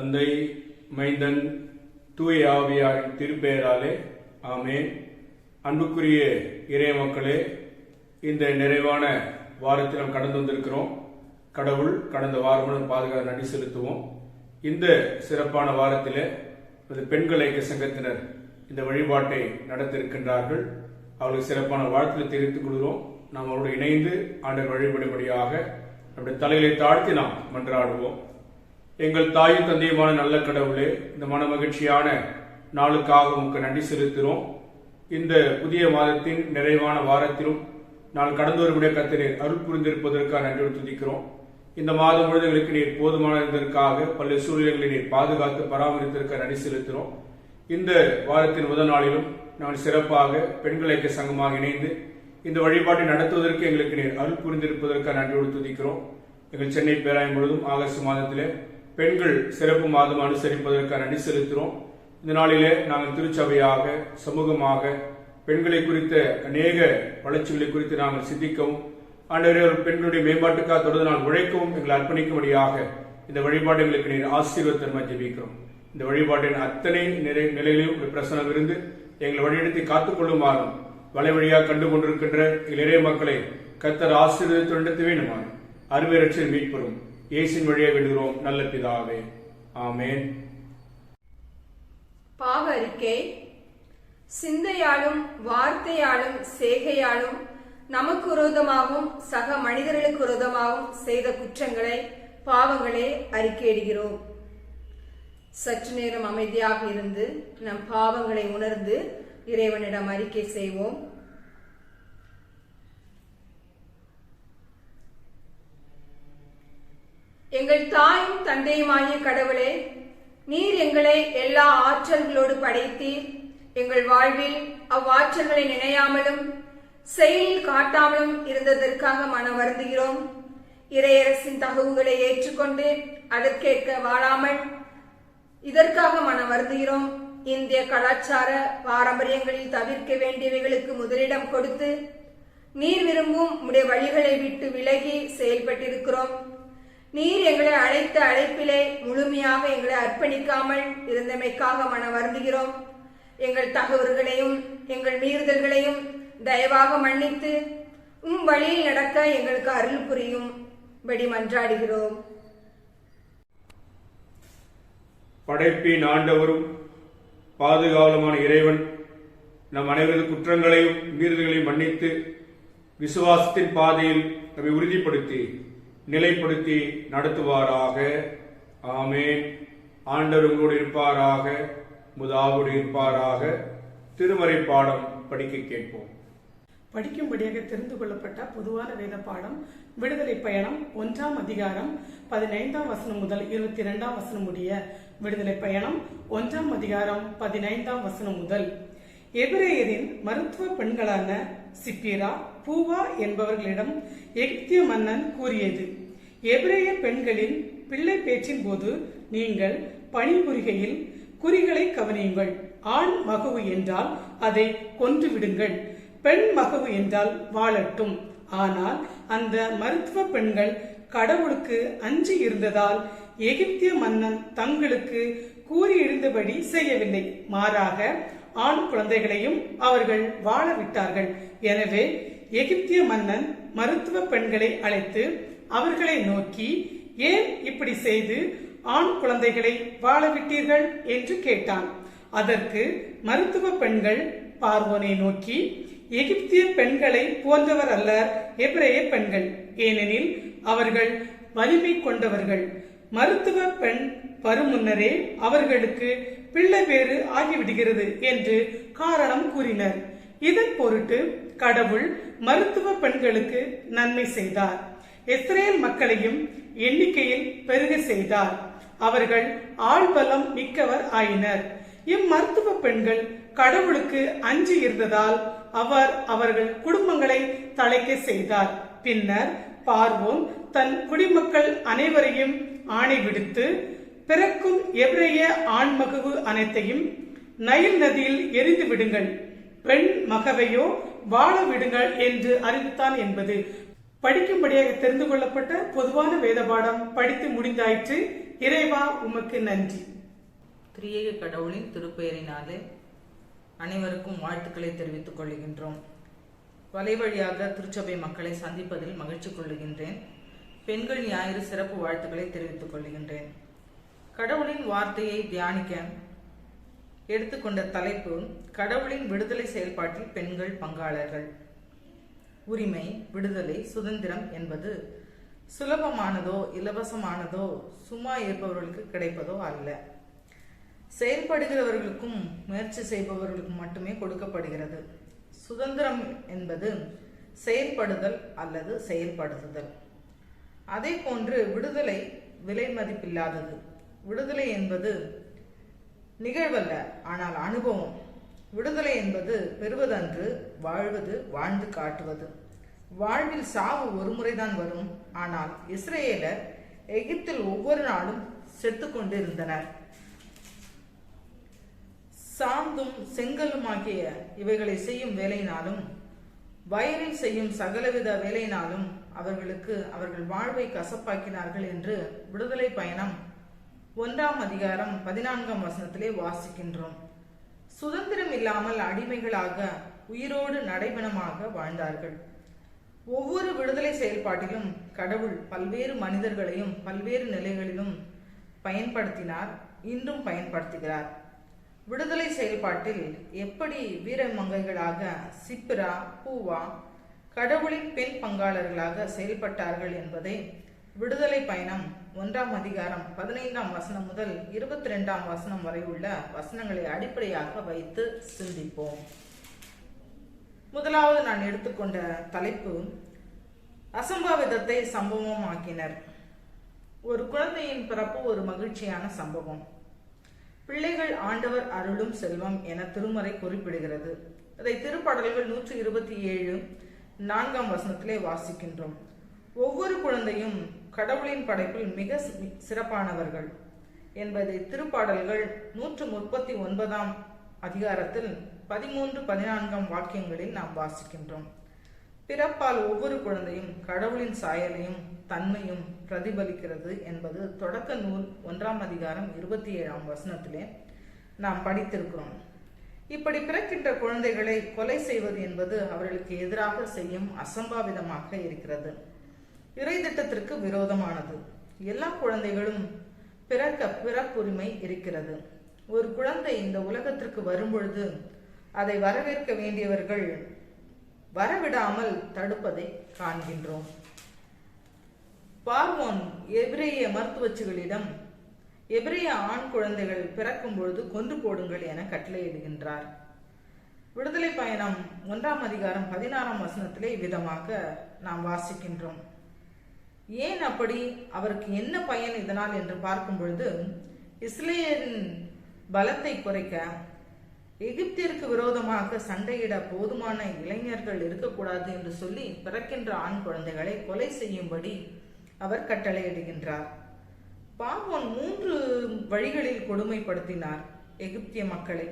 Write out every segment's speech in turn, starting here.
தந்தை, மைந்தன், தூய ஆவியாரின் திருப்பெயராலே ஆமேன். அன்புக்குரிய இறை மக்களே, இந்த நிறைவான வாரத்தில் நாம் கடந்து வந்திருக்கிறோம். கடவுள் கடந்த வாரம் பாதுகாப்பு நன்றி செலுத்துவோம். இந்த சிறப்பான வாரத்தில் பெண்கள் ஐக்கிய சங்கத்தினர் இந்த வழிபாட்டை நடத்திருக்கின்றார்கள். அவர்களுக்கு சிறப்பான வாழ்த்துக்களை தெரிவித்துக் கொள்கிறோம். நாம் அவரோடு இணைந்து ஆண்டவர் வழிபடும்படியாக நம்முடைய தலைகளை தாழ்த்தி நாம் மன்றாடுவோம். எங்கள் தாயும் தந்தையுமான நல்ல கடவுளே, இந்த மன மகிழ்ச்சியான நாளுக்காக உங்களுக்கு நன்றி செலுத்துகிறோம். இந்த புதிய மாதத்தின் நிறைவான வாரத்திலும் நான் கடந்து வரும்படிய கர்த்தரீர் அருள் புரிந்திருப்பதற்காக நன்றி துதிக்கிறோம். இந்த மாதம் முழுவதுகளுக்கு நீர் போதுமானதற்காக பல்வேறு சூழ்நிலைகளை நீர் பாதுகாத்து பராமரித்திருக்க நன்றி செலுத்துகிறோம். இந்த வாரத்தின் முதல் நாளிலும் நான் சிறப்பாக பெண்கள் ஐக்கிய சங்கமாக இணைந்து இந்த வழிபாட்டை நடத்துவதற்கு எங்களுக்கு நீர் அருள் புரிந்திருப்பதற்காக நன்றியோடு துதிக்கிறோம். எங்கள் சென்னை பேராயம் முழுவதும் ஆகஸ்ட் மாதத்திலே பெண்கள் சிறப்பு மாதம் அனுசரிப்பதற்காக நன்றி செலுத்துகிறோம். இந்த நாளிலே நாங்கள் திருச்சபையாக சமூகமாக பெண்களை குறித்த அநேக வளர்ச்சிகளை குறித்து நாங்கள் சிந்திக்கவும், ஆண்டவரே பெண்களுடைய மேம்பாட்டுக்காக தொடர்ந்து நாங்கள் உழைக்கவும் எங்களை அர்ப்பணிக்கும்படியாக இந்த வழிபாடு எங்களுக்கு நீர் ஆசீர்வாதமாக ஜெபிக்கிறோம். இந்த வழிபாட்டின் அத்தனை நிலையிலும் பிரசனம் இருந்து எங்களை வழிநடத்தி காத்துக்கொள்ளுமாறும் வலை வழியாக கண்டு கொண்டிருக்கின்ற இளைய மக்களை கர்த்தர் ஆசீர்வாதத்துடன் நடத்த வேண்டுமாறு அருமை ரட்சகர் மீட்பெறும் இயேசுவின் வழியாக வேண்டுகிறோம் நல்ல பிதாவே, ஆமென். பாவ அறிக்கை. சிந்தையாலும் வார்த்தையாலும் செய்கையாலும் நமக்கு விரோதமாகவும் சக மனிதர்களுக்கு விரோதமாகவும் செய்த குற்றங்களை பாவங்களை அறிக்கையிடுகிறோம். சற்று நேரம் அமைதியாக இருந்து நம் பாவங்களை உணர்ந்து இறைவனிடம் அறிக்கை செய்வோம். எங்கள் தாயும் தந்தையுமாகிய கடவுளே, நீர் எங்களை எல்லா ஆற்றல்களோடு படைத்தீர். எங்கள் வாழ்வில் அவ்வாற்றல்களை நினையாமலும் செயலில் காட்டாமலும் இருந்ததற்காக மனம் வருந்துகிறோம். இறையரசின் தகவுகளை ஏற்றுக்கொண்டு அதற்கேற்க வாழாமல் இதற்காக மனம் வருந்துகிறோம். இந்திய கலாச்சார பாரம்பரியங்களில் தவிர்க்க வேண்டியவைகளுக்கு முதலிடம் கொடுத்து நீர் விரும்பும் உடைய வழிகளை விட்டு விலகி செயல்பட்டிருக்கிறோம். நீர் எங்களை அழைத்த அழைப்பிலே முழுமையாக எங்களை அர்ப்பணிக்காமல் இருந்தமைக்காக மன வருந்துகிறோம். எங்கள் தகவல்களையும் எங்கள் மீறுதல்களையும் தயவாக மன்னித்து வழியில் நடக்க எங்களுக்கு அருள் புரியும் படி மன்றாடுகிறோம். படைப்பின் ஆண்டவரும் பாதுகாவலுமான இறைவன் நம் அனைவரது குற்றங்களையும் மீறுதல்களையும் மன்னித்து விசுவாசத்தின் பாதையில் நம்மை உறுதிப்படுத்தி நிலைப்படுத்தி நடத்துவாராக. ஆமேன். ஆண்டவர் உங்களோடு இருப்பாராக, முதாவோடு இருப்பாராக. திருமறை பாடம் படிக்க கேட்போம். படிக்கும்படியாக தெரிந்து கொள்ளப்பட்ட பொதுவான வேத பாடம் விடுதலை பயணம் 1ஆம் அதிகாரம் 15ஆம் வசனம் முதல் 22ஆம் வசனம் முடிய. விடுதலை பயணம் 1ஆம் அதிகாரம் 15ஆம் வசனம் முதல். எபிரேயரின் மருத்துவ பெண்களான சிப்பிரா, பூவா என்பவர்களிடம் எகிப்திய மன்னன் கூறியது: எபிரேய பெண்களின் பிள்ளை பேச்சின் போது நீங்கள் பணிபுரிகையில் குறிகளை கவனியுங்கள். ஆண் மகவு என்றால் அதை கொன்று விடுங்கள், பெண் மகவு என்றால் வாழட்டும். ஆனால் அந்த மருத்துவ பெண்கள் கடவுளுக்கு அஞ்சி இருந்ததால் எகிப்திய மன்னன் தங்களுக்கு கூறியிருந்தபடி செய்யவில்லை. மாறாக ஆண் குழந்தைகளையும் அவர்கள் வாழ விட்டார்கள். எனவே எகிப்திய மன்னன் மருத்துவ பெண்களை அழைத்து அவர்களை நோக்கி, ஏன் இப்படி செய்து ஆண் குழந்தைகளை வாழ விட்டீர்கள் என்று கேட்டான். அதற்கு மருத்துவ பெண்கள் பார்வோனை நோக்கி, எகிப்திய பெண்களை போன்றவர் அல்ல எபிரேய பெண்கள், ஏனெனில் அவர்கள் வலிமை கொண்டவர்கள். மருத்துவ பெண் வருமுன்னரே அவர்களுக்கு பிள்ளை பேறு ஆகிவிடுகிறது என்று காரணம் கூறினர். இதன் பொருட்டு கடவுள் மருத்துவ பெண்களுக்கு நன்மை செய்தார். இஸ்ரேல் மக்களையும் எண்ணிக்கையில் பெருக செய்தார். அவர்கள் ஆள்பலம் மிக்கவர் ஆயினர். இம்மருத்துவ பெண்கள் கடவுளுக்கு அஞ்சி இருந்ததால் அவர் அவர்கள் குடும்பங்களை தழைக்க செய்தார். பின்னர் பார்வோன் தன் குடிமக்கள் அனைவரையும் ஆணை விடுத்து, பிறக்கும் எபிரேய ஆண்மகவு அனைத்தையும் நைல் நதியில் எரிந்து விடுங்கள், பெண் மகவையோ வாழ விடுங்கள் என்று அறிவித்தான் என்பது படிக்கும்படியாக தெரிந்து கொள்ளப்பட்ட பொதுவான வேத பாடம் படித்து முடிந்தாயிற்று. இறைவா உமக்கு நன்றி. திரியேக கடவுளின் திருப்பெயரினாலே அனைவருக்கும் வாழ்த்துக்களை தெரிவித்துக் கொள்கின்றோம். வலைவழியாக திருச்சபை மக்களை சந்திப்பதில் மகிழ்ச்சி கொள்ளுகின்றேன். பெண்கள் ஞாயிறு சிறப்பு வாழ்த்துக்களை தெரிவித்துக் கொள்கின்றேன். கடவுளின் வார்த்தையை தியானிக்க எடுத்துக்கொண்ட தலைப்பு கடவுளின் விடுதலை செயல்பாட்டில் பெண்கள் பங்காளர்கள். உரிமை, விடுதலை, சுதந்திரம் என்பது சுலபமானதோ இலவசமானதோ சும்மா இருப்பவர்களுக்கு கிடைப்பதோ அல்ல. செயல்படுகிறவர்களுக்கும் முயற்சி செய்பவர்களுக்கும் மட்டுமே கொடுக்கப்படுகிறது. சுதந்திரம் என்பது செயல்படுதல் அல்லது செயல்படுத்துதல். அதே போன்று விடுதலை விலை மதிப்பில்லாதது. விடுதலை என்பது நிகழ்வல்ல, ஆனால் அனுபவம். விடுதலை என்பது பெறுவதன்று, வாழ்வது, வாழ்ந்து காட்டுவது. வாழ்வில் சாவு ஒரு முறைதான் வரும். ஆனால் இஸ்ரேலர் எகிப்தில் ஒவ்வொரு நாளும் செத்துக்கொண்டு இருந்தனர். சாந்தும் செங்கலுமாகிய இவைகளை செய்யும் வேலையினாலும் வயலில் செய்யும் சகலவித வேலையினாலும் அவர்கள் வாழ்வை கசப்பாக்கினார்கள் என்று விடுதலை பயணம் 1ஆம் அதிகாரம் 14ஆம் வசனத்திலே வாசிக்கின்றோம். சுதந்திரம் இல்லாமல் அடிமைகளாக உயிரோடு நடைபெணமாக வாழ்ந்தார்கள். ஒவ்வொரு விடுதலை செயல்பாட்டிலும் கடவுள் பல்வேறு மனிதர்களையும் பல்வேறு நிலைகளிலும் பயன்படுத்தினார், இன்றும் பயன்படுத்துகிறார். விடுதலை செயல்பாட்டில் எப்படி வீரமங்கைகளாக சிப்ரா, பூவா கடவுளின் பெண் பங்காளர்களாக செயல்பட்டார்கள் என்பதை விடுதலை பயணம் 1ஆம் அதிகாரம் 15ஆம் வசனம் முதல் 22ஆம் வசனம் வரை உள்ள வசனங்களை அடிப்படையாக வைத்து சிந்திப்போம். முதலாவது நான் எடுத்துக்கொண்ட தலைப்பு அசம்பாவிதத்தை சம்பவமாக்கினர். ஒரு குழந்தையின் பிறப்பு ஒரு மகிழ்ச்சியான சம்பவம். பிள்ளைகள் ஆண்டவர் அருளும் செல்வம் என திருமறை குறிப்பிடுகிறது. அதை திருப்பாடல்கள் 127 4ஆம் வசனத்திலே வாசிக்கின்றோம். ஒவ்வொரு குழந்தையும் கடவுளின் படைப்பில் மிக சிறப்பானவர்கள் என்பதை திருப்பாடல்கள் 139ஆம் அதிகாரத்தில் 13-14ஆம் வாக்கியங்களில் நாம் வாசிக்கின்றோம். பிறப்பால் ஒவ்வொரு குழந்தையும் கடவுளின் சாயலையும் தன்மையும் பிரதிபலிக்கிறது என்பது தொடக்க நூல் 1ஆம் அதிகாரம் 27ஆம் வசனத்திலே நாம் படித்திருக்கிறோம். இப்படி பிறக்கின்ற குழந்தைகளை கொலை செய்வது என்பது அவர்களுக்கு எதிராக செய்யும் அசம்பாவிதமாக இருக்கிறது. இறை திட்டத்திற்கு விரோதமானது. எல்லா குழந்தைகளும் பிறப்புரிமை இருக்கிறது. ஒரு குழந்தை இந்த உலகத்திற்கு வரும்பொழுது அதை வரவேற்க வேண்டியவர்கள் வரவிடாமல் தடுப்பதை காண்கின்றோம். பார்வோன் எபிரேய மருத்துவச்சிகளிடம் எபிரேய ஆண் குழந்தைகள் பிறக்கும் பொழுது கொன்று போடுங்கள் என கட்டளையிடுகின்றார். விடுதலை பயணம் 1ஆம் அதிகாரம் 16ஆம் வசனத்திலே இவ்விதமாக நாம் வாசிக்கின்றோம். ஏன் அப்படி, அவருக்கு என்ன பயன் இதனால் என்று பார்க்கும் பொழுது, இஸ்ரேலின் பலத்தை குறைக்க, எகிப்திற்கு விரோதமாக சண்டையிட போதுமான இளைஞர்கள் இருக்கக்கூடாது என்று சொல்லி பிறக்கின்ற ஆண் குழந்தைகளை கொலை செய்யும்படி அவர் கட்டளையிடுகின்றார். பார்வோன் 3 வழிகளில் கொடுமைப்படுத்தினார் எகிப்திய மக்களை.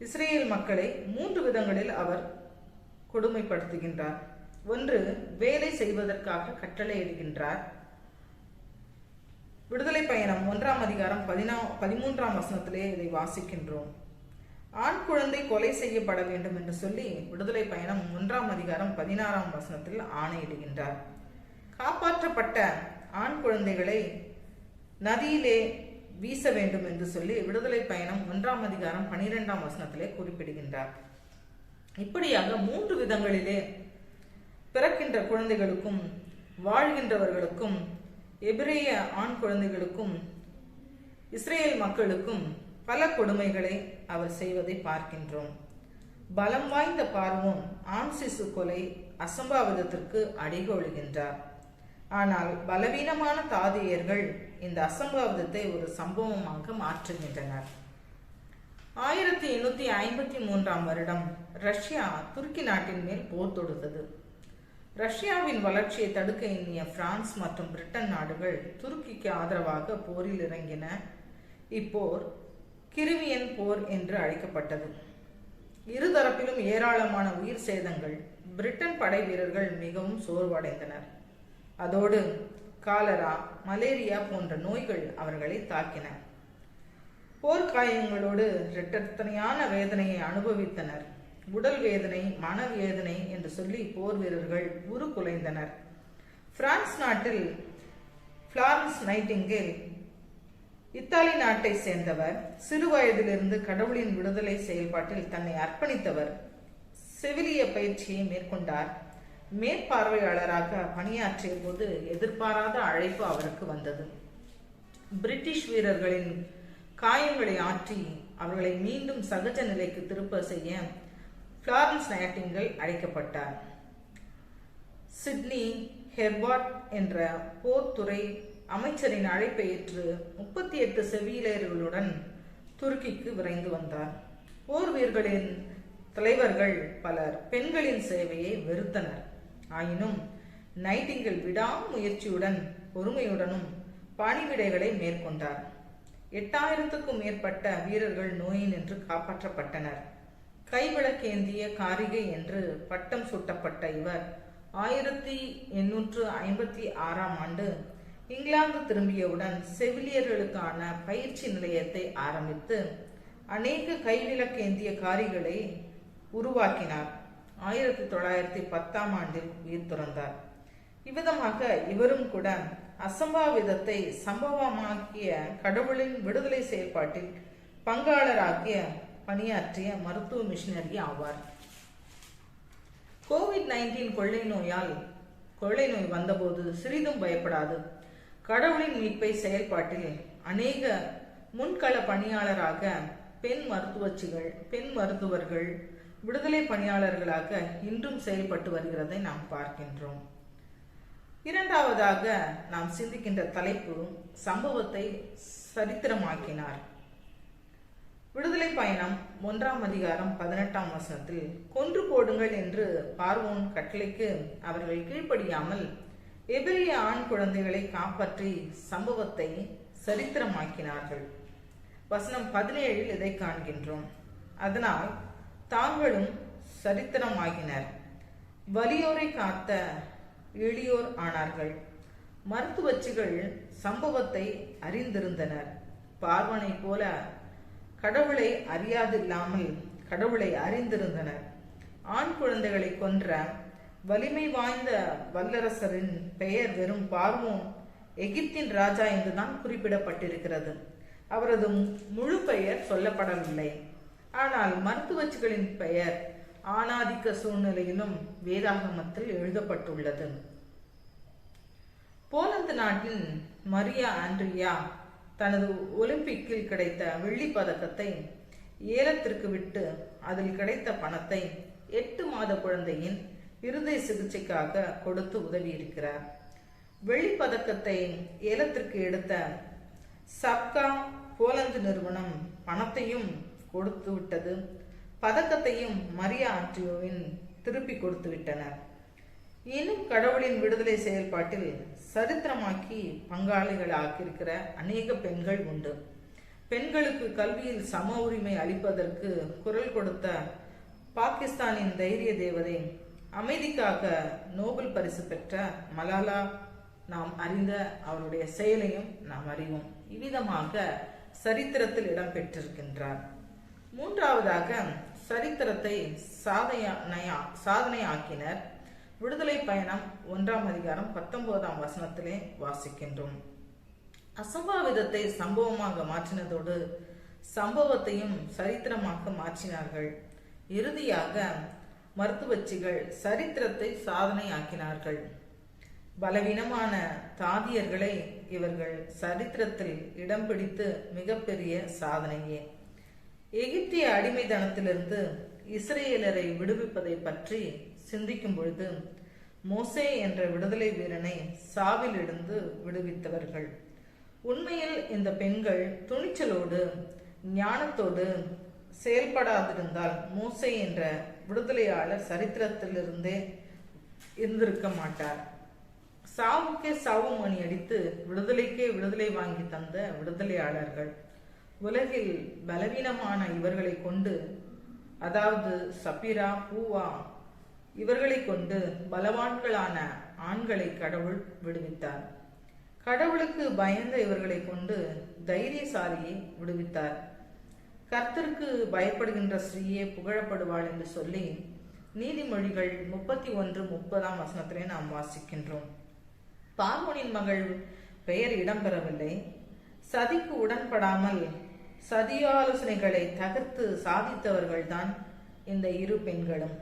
இஸ்ரேல் மக்களை 3 விதங்களில் அவர் கொடுமைப்படுத்துகின்றார். ஒன்று, வேலை செய்வதற்காக கட்டளையிடுகின்றார். விடுதலை பயணம் 1ஆம் அதிகாரம் 13ஆம் வசனத்திலே இதை வாசிக்கின்றோம். ஆண் குழந்தை கொலை செய்யப்பட வேண்டும் என்று சொல்லி விடுதலை பயணம் 1ஆம் அதிகாரம் 16ஆம் வசனத்தில் ஆணையிடுகின்றார். காப்பாற்றப்பட்ட ஆண் குழந்தைகளை நதியிலே வீச வேண்டும் என்று சொல்லி விடுதலை பயணம் 1ஆம் அதிகாரம் 12ஆம் வசனத்திலே குறிப்பிடுகின்றார். இப்படியாக 3 விதங்களிலே பிறக்கின்ற குழந்தைகளுக்கும் வாழ்கின்றவர்களுக்கும் எபிரேய ஆண் குழந்தைகளுக்கும் இஸ்ரேல் மக்களுக்கும் பல கொடுமைகளை அவர் செய்வதை பார்க்கின்றோம். பலம் வாய்ந்த பார்வோன் ஆண் சிசு கொலை அசம்பாவிதத்திற்கு அடிகோலுகின்றார். ஆனால் பலவீனமான தாதியர்கள் இந்த அசம்பாவிதத்தை ஒரு சம்பவமாக மாற்றுகின்றனர். 1853ஆம் வருடம் ரஷ்யா துருக்கி நாட்டின் மேல் போர் தொடுத்தது. ரஷ்யாவின் வளர்ச்சியை தடுக்க எண்ணிய பிரான்ஸ் மற்றும் பிரிட்டன் நாடுகள் துருக்கிக்கு ஆதரவாக போரில் இறங்கின. இப்போர் கிரிமியன் போர் என்று அழைக்கப்பட்டது. இருதரப்பிலும் ஏராளமான உயிர் சேதங்கள். பிரிட்டன் படை வீரர்கள் மிகவும் சோர்வடைந்தனர். அதோடு காலரா, மலேரியா போன்ற நோய்கள் அவர்களை தாக்கின. போர்க்காயங்களோடு இரட்டத்தனையான வேதனையை அனுபவித்தனர். உடல் வேதனை, மனவேதனை என்று சொல்லி போர் வீரர்கள் உருக்குலைந்தனர். பிரான்ஸ் நாட்டில் பிளாரன்ஸ் நைட்டிங்கேல் இத்தாலி நாட்டை சேர்ந்தவர். சிறு வயதிலிருந்து கடவுளின் விடுதலை செயல்பாட்டில் தன்னை அர்ப்பணித்தவர். செவிலிய பயிற்சியை மேற்கொண்டார். மேற்பார்வையாளராக பணியாற்றிய போது எதிர்பாராத அழைப்பு அவருக்கு வந்தது. பிரிட்டிஷ் வீரர்களின் காயங்களை ஆற்றி அவர்களை மீண்டும் சகஜ நிலைக்கு திருப்ப செய்ய பிளாரன்ஸ் நைட்டிங்கேல் அழைக்கப்பட்டார். சிட்னி ஹெர்பர்ட் என்ற போர்த்துறை அமைச்சரின் அழைப்பை ஏற்று 38 செவிலியர்களுடன் துருக்கிக்கு விரைந்து வந்தார். போர் வீரர்களின் தலைவர்கள் பலர் பெண்களின் சேவையை வெறுத்தனர். ஆயினும் நைட்டிங்கேல் விடாமுயற்சியுடன் பொறுமையுடனும் பணிவிடைகளை மேற்கொண்டார். 8000க்கும் மேற்பட்ட வீரர்கள் நோயினின்று காப்பாற்றப்பட்டனர். கைவிளக்கேந்திய காரிகை என்று பட்டம் சூட்டப்பட்ட இவர் 1856ஆம் ஆண்டு இங்கிலாந்து திரும்பியவுடன் செவிலியர்களுக்கான பயிற்சி நிலையத்தை ஆரம்பித்து அநேக கைவிளக்கேந்திய காரிகளை உருவாக்கினார். 1910ஆம் ஆண்டில் உயிர் துறந்தார். இவ்விதமாக இவரும் கூட அசம்பாவிதத்தை சம்பவமாக்கிய கடவுளின் விடுதலை செயல்பாட்டில் பங்காளராகிய பணியாற்றிய மருத்துவ மிஷனரி ஆவார். கோவிட்-19 கொள்ளை நோய் வந்தபோது சிறிதும் பயப்படாது கடவுளின் மீட்பை செயல்பாட்டில் அநேக முன்கள பணியாளராக பெண் மருத்துவர்கள் விடுதலை பணியாளர்களாக இன்றும் செயல்பட்டு வருகிறதை நாம் பார்க்கின்றோம். இரண்டாவதாக நாம் சிந்திக்கின்ற தலைப்பு சம்பவத்தை சரித்திரமாக்கினார். விடுதலை பயணம் 1ஆம் அதிகாரம் 18ஆம் வசனத்தில் கொன்று போடுங்கள் என்று பார்வோன் கட்டளைக்கு அவர்கள் கீழ்ப்படியாமல் எபிரேய ஆண் குழந்தைகளை காப்பாற்றி சம்பவத்தை சரித்திரமாக்கினார்கள். வசனம் 17இல் இதை காண்கின்றோம். அதனால் தாங்களும் சரித்திரமாகினர். வலியோரை காத்த எளியோர் ஆனார்கள். மருத்துவச்சிகள் சம்பவத்தை அறிந்திருந்தனர். பார்வனை போல கடவுளை அறியாதில்லாமல் கடவுளை அறிந்திருந்தனர். ஆண் குழந்தைகளை கொன்ற வலிமை வாய்ந்த வல்லரசரின் பெயர் வெறும் பார்வோன் எகிப்தின் ராஜா என்றுதான் குறிப்பிடப்பட்டிருக்கிறது. அவரது முழு பெயர் சொல்லப்படவில்லை. ஆனால் மருத்துவச்சிகளின் பெயர் ஆணாதிக்க சூழ்நிலையிலும் வேதாகமத்தில் எழுதப்பட்டுள்ளது. போலந்து நாட்டின் மரியா ஆண்ட்ரியா தனது ஒலிம்பிக்கில் கிடைத்த வெள்ளி பதக்கத்தை ஏலத்திற்கு விட்டு அதில் கிடைத்த பணத்தை 8 மாத குழந்தையின் இருதய சிகிச்சைக்காக கொடுத்து உதவியிருக்கிறார். வெள்ளி பதக்கத்தை ஏலத்திற்கு எடுத்த சப்கா போலந்து நிறுவனம் பணத்தையும் கொடுத்து விட்டது. பதக்கத்தையும் மரியா ஆண்ட்ரியாவின் திருப்பி கொடுத்து விட்டனர். இன்னும் கடவுளின் விடுதலை செயல்பாட்டில் சரித்திரமாக்கி பங்காளிகளாக்கியிருக்கிற அநேக பெண்கள் உண்டு. பெண்களுக்கு கல்வியில் சம உரிமை அளிப்பதற்கு குரல் கொடுத்த பாகிஸ்தானின் தைரிய தேவதை, அமைதிக்காக நோபல் பரிசு பெற்ற மலாலா நாம் அறிந்த அவருடைய செயலையும் நாம் அறிவோம். இவ்விதமாக சரித்திரத்தில் இடம் பெற்றிருக்கின்றார். மூன்றாவதாக சரித்திரத்தை சாதனையாக்கினர். விடுதலை பயணம் 1ஆம் அதிகாரம் 19ஆம் வசனத்திலே வாசிக்கின்றோம். அசம்பாவிதத்தை சம்பவமாக மாற்றினதோடு சம்பவத்தையும் சரித்திரமாக மாற்றினார்கள். இறுதியாக மருத்துவச்சிகள் சரித்திரத்தை சாதனையாக்கினார்கள். பலவீனமான தாதியர்களை இவர்கள் சரித்திரத்தில் இடம் பிடித்து மிகப்பெரிய சாதனையே. எகிப்திய அடிமைத்தனத்திலிருந்து இஸ்ரேலரை விடுவிப்பதை பற்றி சிந்திக்கும் பொழுது மோசே என்ற விடுதலை வீரனை சாவிலிருந்து விடுவித்தவர்கள். உண்மையில் இந்த பெண்கள் துணிச்சலோடு ஞானத்தோடு செயல்படாதிருந்தால் மோசே என்ற விடுதலையாளர் சரித்திரத்திலிருந்தே இருந்திருக்க மாட்டார். சாவுக்கே சாவு மணி அடித்து விடுதலைக்கே விடுதலை வாங்கி தந்த விடுதலையாளர்கள். உலகில் பலவீனமான இவர்களை கொண்டு, அதாவது சபிரா, பூவா இவர்களை கொண்டு பலவான்களான ஆண்களை கடவுள் விடுவித்தார். கடவுளுக்கு பயந்த இவர்களை கொண்டு தைரியசாலியை விடுவித்தார். கர்த்தருக்கு பயப்படுகின்ற ஸ்ரீயே புகழப்படுவாள் என்று சொல்லி நீதிமொழிகள் 31:30 நாம் வாசிக்கின்றோம். பார்வோனின் மகள் பெயர் இடம்பெறவில்லை. சதிக்கு உடன்படாமல் சதியாலோசனைகளை தகர்த்து சாதித்தவர்கள்தான் இந்த இரு பெண்களும்.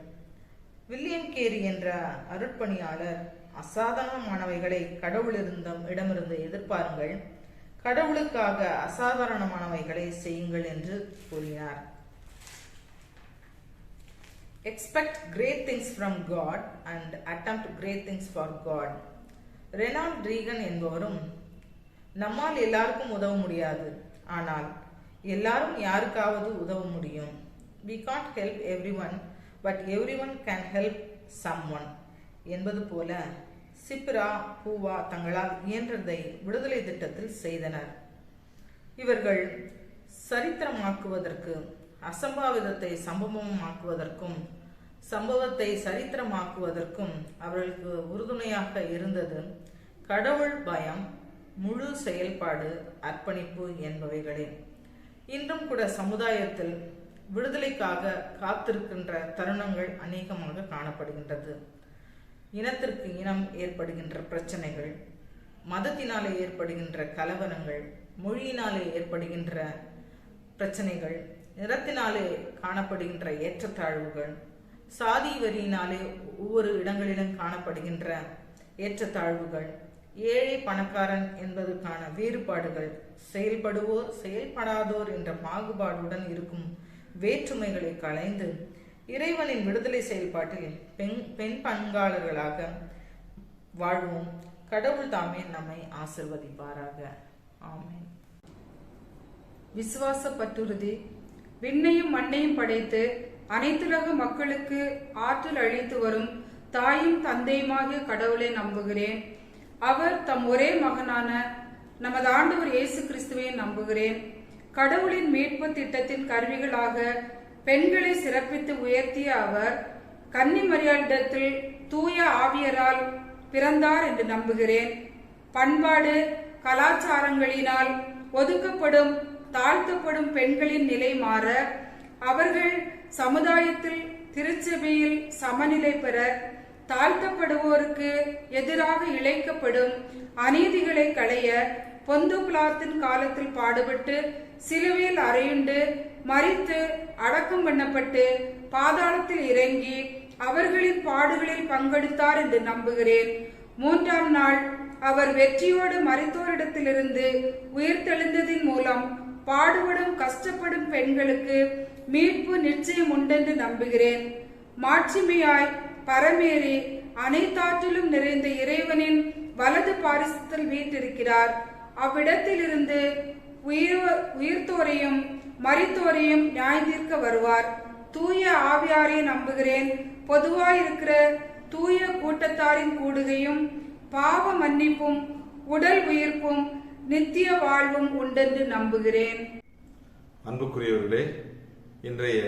வில்லியம் கேரி என்ற அருட்பணியாளர் அசாதாரணமானவைகளை கடவுளிடமிருந்து எதிர்பாருங்கள், கடவுளுக்காக அசாதாரணமானவைகளை செய்யுங்கள் என்று கூறினார். Expect great things from God and attempt great things for God. Ronald Reagan என்பவரும், நம்மால் எல்லாருக்கும் உதவ முடியாது, ஆனால் எல்லாரும் யாருக்காவது உதவ முடியும். We can't help everyone, but everyone can help someone என்பது போல சிப்ரா பூவா தங்களால் இயன்றதை விடுதலை திட்டத்தில் செய்தனர். இவர்கள் சரித்திரமாக்குவதற்கு, அசம்பாவிதத்தை சம்பவமாக்குவதற்கும் சம்பவத்தை சரித்திரமாக்குவதற்கும் அவர்களுக்கு உறுதுணையாக இருந்தது கடவுள் பயம், முழு செயல்பாடு, அர்ப்பணிப்பு என்பவைகளே. இன்றும் கூட சமுதாயத்தில் விடுதலைக்காக காத்திருக்கின்ற தருணங்கள் அநேகமாக காணப்படுகின்றது. இனத்திற்கு இனம் ஏற்படுகின்ற பிரச்சனைகள், மதத்தினாலே ஏற்படுகின்ற கலவரங்கள், மொழியினாலே ஏற்படுகின்ற பிரச்சனைகள், நிறத்தினாலே காணப்படுகின்ற ஏற்றத்தாழ்வுகள், சாதி வரியினாலே ஒவ்வொரு இடங்களிலும் காணப்படுகின்ற ஏற்றத்தாழ்வுகள், ஏழை பணக்காரன் என்பதற்கான வேறுபாடுகள், செயல்படுவோர் செயல்படாதோர் என்ற பாகுபாடுடன் இருக்கும் வேற்றுமைகளை களைந்து இறைவனின் விடுதலை செயல்பாட்டில் பெண் பங்காளர்களாக வாழ்வோம். கடவுள் தாமே நம்மை ஆசிர்வதிப்பாராக. ஆமென். விசுவாச பற்றுறுதி. விண்ணையும் மண்ணையும் படைத்து அனைத்துலக மக்களுக்கு ஆற்றல் அளித்து வரும் தாயும் தந்தையுமாகிய கடவுளை நம்புகிறேன். அவர் தம் ஒரே மகனான நமது ஆண்டவர் இயேசு கிறிஸ்துவை நம்புகிறேன். கடவுளின் மீட்பு திட்டத்தின் கருவிகளாக பெண்களை சிறப்பித்து உயர்த்திய அவர் கன்னிமரியாளிடத்தில் தூய ஆவியரால் பிறந்தார் என்று நம்புகிறேன். பண்பாடு கலாச்சாரங்களினால் ஒதுக்கப்படும் தாழ்த்தப்படும் பெண்களின் நிலை மாற, அவர்கள் சமுதாயத்தில் திருச்சபையில் சமநிலை பெற, தாழ்த்தப்படுவோருக்கு எதிராக இழைக்கப்படும் அநீதிகளை களைய பொந்து பிலாத்தின் காலத்தில் பாடுபட்டு சிலுவையில் அறையுண்டு மரித்து அடக்கம் பண்ணப்பட்டு பாதாளத்தில் இறங்கி அவர்களின் பாடுகளில் பங்கெடுத்தார் என்று நம்புகிறேன். 3ஆம் நாள் அவர் வெற்றியோடு மரித்தோரிடத்திலிருந்து உயிர்த்தெழுந்ததின் மூலம் பாடுபடும் கஷ்டப்படும் பெண்களுக்கு மீட்பு நிச்சயம் உண்டென்று நம்புகிறேன். மாட்சிமையாய் பரமேறி அனைத்தாற்றிலும் நிறைந்த இறைவனின் வலது பாரிசத்தில் வீற்றிருக்கிறார். அவ்விடத்திலிருந்து உயிர்த்தோரையும் மரித்தோரையும் நியாயந்தீர்க்க வருவார். தூய ஆவியாரை நம்புகிறேன். பொதுவாயிருக்கிற தூய கூட்டத்தாரின் கூடுகையும் பாவ மன்னிப்பும் உடல் உயிர்ப்பும் நித்திய வாழ்வும் உண்டென்று நம்புகிறேன். அன்புக்குரியவர்களே, இன்றைய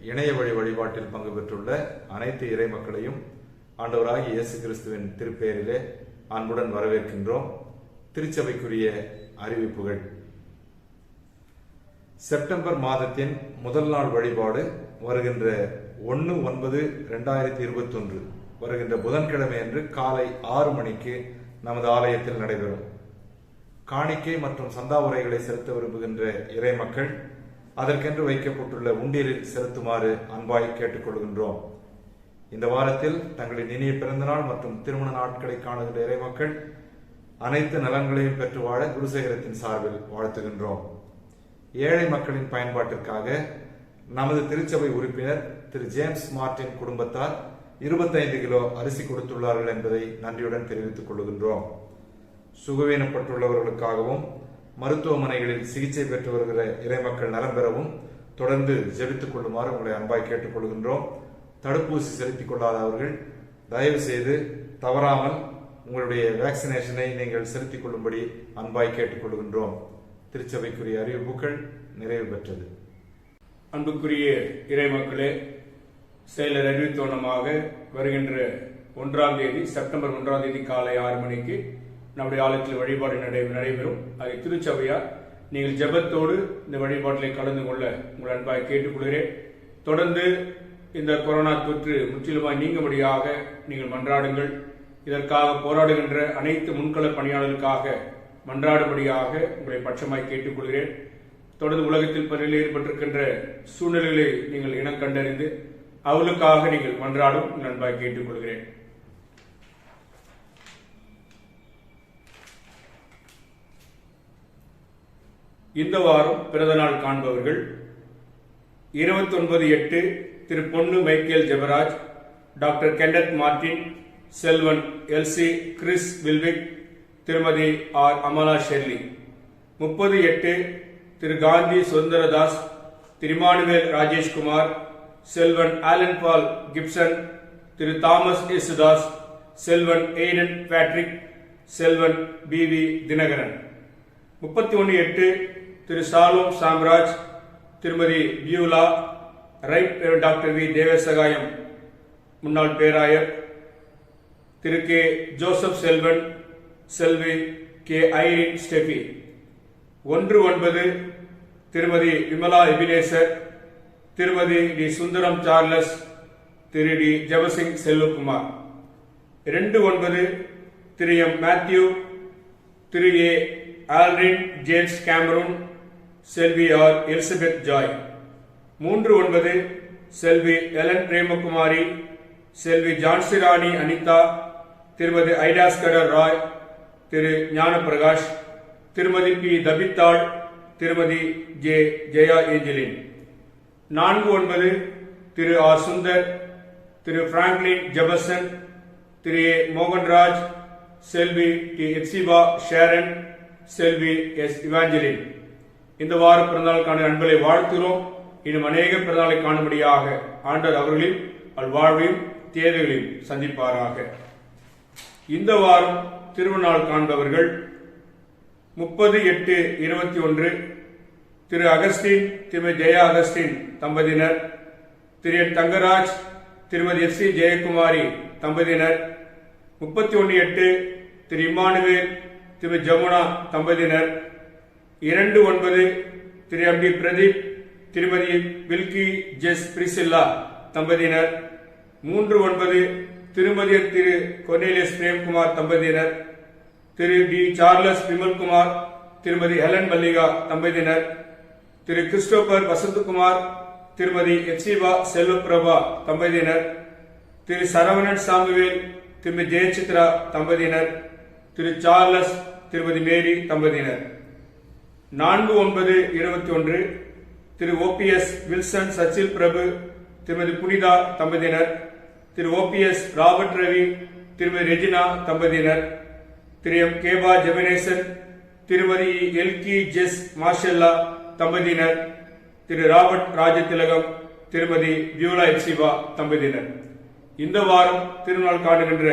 இணைய வழி வழிபாட்டில் பங்கு பெற்றுள்ள அனைத்து இறை மக்களையும் ஆண்டவராகிய இயேசு கிறிஸ்துவின் திருப்பெயரிலே அன்புடன் வரவேற்கின்றோம். திருச்சபைக்குரிய அறிவிப்புகள். செப்டம்பர் மாதத்தின் முதல் நாள் வழிபாடு வருகின்ற 1/9/2021 வருகின்ற புதன்கிழமை அன்று காலை 6 மணிக்கு நமது ஆலயத்தில் நடைபெறும். காணிக்கை மற்றும் சந்தா உரைகளை செலுத்த விரும்புகின்ற இறை மக்கள் அதற்கென்று வைக்கப்பட்டுள்ள உண்டியலில் செலுத்துமாறு அன்பாய் கேட்டுக்கொள்கின்றோம். இந்த வாரத்தில் தங்களின் இனிய பிறந்தநாள் மற்றும் திருமண நாட்களை காணுகின்ற இறை மக்கள் அனைத்து நலன்களையும் பெற்று வாழ குருசேகரத்தின் சார்பில் வாழ்த்துகின்றோம். ஏழை மக்களின் பயன்பாட்டிற்காக நமது திருச்சபை உறுப்பினர் திரு ஜேம்ஸ் மார்டின் குடும்பத்தார் 25 கிலோ அரிசி கொடுத்துள்ளார்கள் என்பதை நன்றியுடன் தெரிவித்துக் கொள்கின்றோம். சுகவீனப்பட்டுள்ளவர்களுக்காகவும் மருத்துவமனைகளில் சிகிச்சை பெற்று வருகிற இறைமக்கள் நலம் பெறவும் தொடர்ந்து ஜெபித்துக் கொள்ளுமாறு உங்களை அன்பாய் கேட்டுக்கொள்கின்றோம். தடுப்பூசி செலுத்திக் கொள்ளாதவர்கள் தயவு செய்து தவறாமல் உங்களுடைய வேக்சினேஷனை நீங்கள் செலுத்திக் கொள்ளும்படி அன்பாய் கேட்டுக்கொள்கின்றோம். திருச்சபைக்குரிய அறிவிப்புகள் நிறைவு பெற்றது. அன்புக்குரிய இறை மக்களே, செயலர் அறிவித்தோனமாக வருகின்ற 1ஆம் தேதி செப்டம்பர் 1ஆம் தேதி காலை 6 மணிக்கு நம்முடைய ஆலயத்தில் வழிபாடு நடைபெறும். அதை திருச்சபையார் நீங்கள் ஜெபத்தோடு இந்த வழிபாட்டில் கலந்து கொள்ள உங்கள் அன்பாய் கேட்டுக்கொள்கிறேன். தொடர்ந்து இந்த கொரோனா தொற்று முற்றிலுமாய் நீங்கும்படியாக நீங்கள் மன்றாடுங்கள். இதற்காக போராடுகின்ற அனைத்து முன்கள பணியாளர்களுக்காக மன்றாடும்படியாக உங்களை பட்சமாய் கேட்டுக்கொள்கிறேன். தொடர்ந்து உலகத்தில் பணியில் ஏற்பட்டிருக்கின்ற சூழ்நிலைகளை நீங்கள் இனம் கண்டறிந்து அவர்களுக்காக நீங்கள் மன்றாடும் நண்பாய் கேட்டுக்கொள்கிறேன். இந்த வாரம் பிறந்த நாள் காண்பவர்கள் 29/8 திரு Ponnu Michael Jebaraj, doctor Kenneth Martin, செல்வன் எல்சி கிறிஸ் வில்விக், திருமதி ஆர் அமலா ஷெர்லி. 30/8 திரு காந்தி சுதந்திரதாஸ், திரு இமானுவேல் ராஜேஷ்குமார், செல்வன் ஆலன் பால் கிப்சன், திரு தாமஸ் யேசுதாஸ், செல்வன் எய்டன் பேட்ரிக், செல்வன் பிவி தினகரன். 31/8 திரு சாலோம் சாம்ராஜ், திருமதி Beulah, right doctor V Devasahayam முன்னாள் பேராயர், திரு கே ஜோசப் செல்வன், செல்வி கே ஐரின் ஸ்டெபி. 1/9 திருமதி விமலா எபினேசர், திருமதி டி சுந்தரம் சார்லஸ், திரு டி ஜெபசிங் செல்வகுமார். 2/9 திரு எம் மேத்யூ, திரு ஏ ஆல்ரின் ஜேம்ஸ் கேமரூன், செல்வி ஆர் எலிசபெத் ஜாய். 3/9 செல்வி எலன் பிரேமகுமாரி, செல்வி ஜான்சிராணி அனிதா, திருமதி ஐடாஸ்கடர் ராய், திரு ஞானபிரகாஷ், திருமதி பி தபித்தாள், திருமதி ஜே ஜெயா ஏஞ்சலின். 4/9 திரு ஆர் சுந்தர், திரு பிராங்க்லின் ஜெபசன், திரு ஏ மோகன்ராஜ், செல்வி டி எக்ஸிபா ஷேரன், செல்வி எஸ் இவாஞ்சலின். இந்த வார பிறந்தநாளுக்கான அன்பலை வாழ்த்துகிறோம். இன்னும் அநேக பிறந்தநாளை காணும்படியாக ஆண்டவர் அவர்களின் வாழ்வையும் தேவைகளையும் சந்திப்பாராக. இந்த வாரம் திருநாள் காண்பவர்கள் 30/8/21 திரு அகஸ்டின், திருமதி ஜெயா அகஸ்டின் தம்பதியினர், திரு என் தங்கராஜ், திருமதி எஸ் சி ஜெயக்குமாரி தம்பதியினர். 31/8 திரு இமானுவேல், திரு ஜமுனா தம்பதியினர். 2/9 திரு எம் டி பிரதீப், திருமதி வில்கி ஜெஸ் பிரிசில்லா தம்பதியினர். 3/9 திருமதி திரு கொர்னேலியஸ் பிரேம்குமார் தம்பதியினர், திரு டி சார்லஸ் விமல்குமார், திருமதி ஹெலன் மல்லிகா தம்பதியினர், திரு கிறிஸ்டோபர் வசந்தகுமார், திருமதி எக்ஸிபா செல்வபிரபா தம்பதியினர், திரு சரவணன் சாமுவேல், திருமதி ஜெயசித்ரா தம்பதியினர், திரு சார்லஸ், திருமதி மேரி தம்பதியினர். 4/9/21 திரு ஓபிஎஸ் வில்சன் சச்சில் பிரபு, திருமதி புனிதா தம்பதியினர், திரு ஓபிஎஸ் ராபர்ட் ரவி, திருமதி ரெஜினா தம்பதியினர், திரு எம் கேபா ஜெபனேசன், திருமதி எல்கி ஜெஸ் மார்ஷல்லா தம்பதியினர், திரு ராபர்ட் ராஜதிலகம், திருமதி வியூலா எக்ஸிபா தம்பதியினர். இந்த வாரம் திருநாள் காணுகின்ற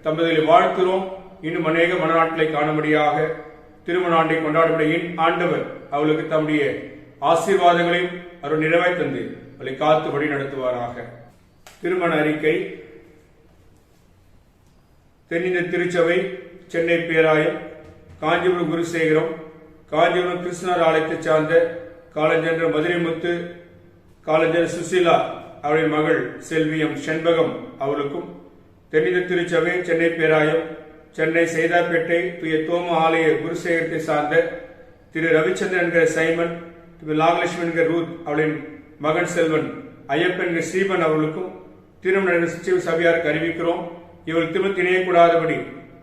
தம்பதிகளை வாழ்த்துகிறோம். இன்னும் அநேக மனநாட்களை காணும்படியாக திருமண ஆண்டை கொண்டாடும்படிய ஆண்டவர் அவளுக்கு தம்முடைய ஆசீர்வாதங்களையும் அவர் நிறைவாய் தந்து அவளை காத்து வழி நடத்துவாராக. திருமண அறிக்கை. தென்னிந்திய திருச்சபை, சென்னை பேராயம், காஞ்சிபுரம் குருசேகரம், காஞ்சிபுரம் கிருஷ்ணர் ஆலயத்தை சார்ந்த காலஞ்சென்ற மதுரைமுத்து, காலஞ்சென்ற சுசீலா அவரின் மகள் செல்வி எம் செண்பகம் அவளுக்கும், தென்னிந்திய திருச்சபை, சென்னை பேராயம், சென்னை சைதாப்பேட்டை தூய தோம ஆலய குருசேகரத்தை சார்ந்த திரு ரவிச்சந்திரன் என்கிற சைமன், திரு நாகலட்சுமி என்கிற ரூத் அவளின் மகன் செல்வன் ஐயப்பன் என்கிற ஸ்ரீபன் அவர்களுக்கும் திருமண சிற்சிவ சபையாருக்கு அறிவிக்கிறோம். இவள் திருமணம் இணையக்கூடாதபடி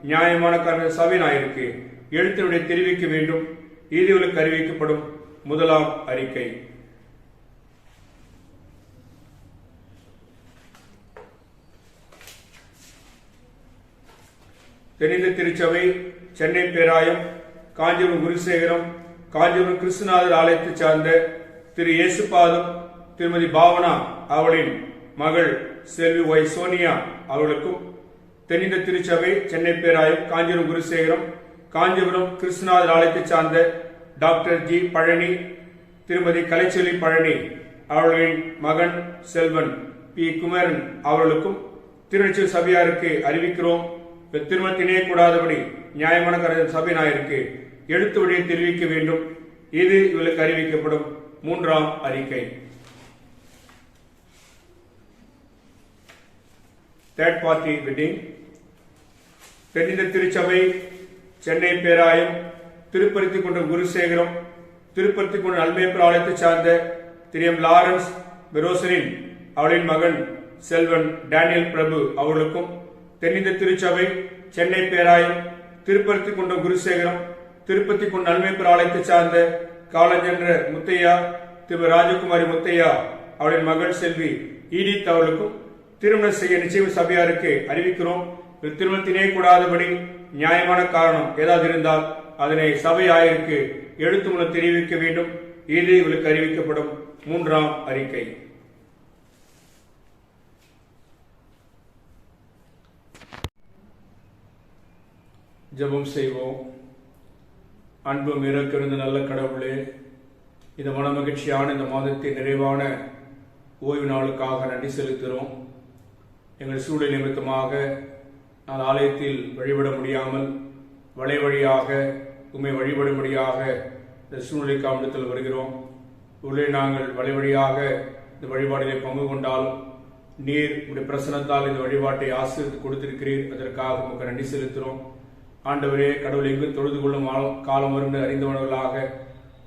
நியாயமான காரண சபையினாயிருக்கு எழுத்தினுடைய தெரிவிக்க வேண்டும். இதுவளுக்கு அறிவிக்கப்படும். முதலாம் அறிக்கை. தென்னிந்திய திருச்சபை, சென்னை பேராயம், காஞ்சிபுரம் குருசேகரம், காஞ்சிபுரம் கிருஷ்ணநாதர் ஆலயத்தை சார்ந்த திரு இயேசுபாதம், திருமதி பாவனா அவளின் மகள் செல்வி ஒய் சோனியா அவர்களுக்கும், தென்னிந்திய திருச்சபை, சென்னை பேராயம், காஞ்சிபுரம் குருசேகரம், காஞ்சிபுரம் கிருஷ்ணநாதர் ஆலயத்தை சார்ந்த டாக்டர் ஜி பழனி, திருமதி கலைச்செல்வி பழனி அவர்களின் மகன் செல்வன் பி குமரன் அவர்களுக்கும் திருநெல்வேலி சபையாருக்கு அறிவிக்கிறோம். திருமணத்தினே கூடாதபடி நியாயமான சபையினருக்கு எழுத்து வழியை தெரிவிக்க வேண்டும். இது இவர்களுக்கு அறிவிக்கப்படும் 3ஆம் அறிக்கை. Third party wedding. தென்னிந்திய திருச்சபை, சென்னை பேராயம், திருப்பருத்தி குன்றம் குருசேகரம், திருப்பருத்தி குன்றம் அல்மேப்பர் ஆலயத்தை சார்ந்த திரு எம் லாரன்ஸ் பெரோசரின் அவளின் மகன் செல்வன் டேனியல் பிரபு அவர்களுக்கும், தென்னிந்திய திருச்சபை, சென்னை பேராயம், திருப்பருத்தி குன்றம் குருசேகரம், திருப்பதி குன்றம் அல்மேப்பர் ஆலயத்தை சார்ந்த காலஞ்சென்ற முத்தையா, திரு ராஜகுமாரி முத்தையா அவளின் மகள் செல்வி ஈடித் அவர்களுக்கும் திருமணம் செய்ய நிச்சயம் சபையாருக்கு அறிவிக்கிறோம். திருமணத்தினே கூடாதபடி நியாயமான காரணம் ஏதாவது இருந்தால் அதனை சபை ஆயருக்கு எழுத்து மூலம் தெரிவிக்க வேண்டும். இது இவர்களுக்கு அறிவிக்கப்படும் 3ஆம் அறிக்கை. ஜெபம் செய்வோம். அன்பும் இறக்கிருந்த நல்ல கடவுளே, இந்த மன மகிழ்ச்சியான இந்த மாதத்தின் நிறைவான ஓய்வு நாளுக்காக நன்றி செலுத்துகிறோம். எங்கள் சூழல் நிமித்தமாக நான் ஆலயத்தில் வழிபட முடியாமல் வழியாக உண்மை வழிபடும்படியாக இந்த சூழ்நிலை காவலத்தில் வருகிறோம். உள்ளே நாங்கள் வழியாக இந்த வழிபாட்டிலே பங்கு கொண்டாலும் நீர் உடைய பிரசனத்தால் இந்த வழிபாட்டை ஆசீர்வதித்து கொடுத்திருக்கிறீர். அதற்காக உங்களுக்கு நன்றி செலுத்துகிறோம். ஆண்டவரே, கடவுள் எங்கு தொழுது கொள்ளும் காலம் வரும் அறிந்தவர்களாக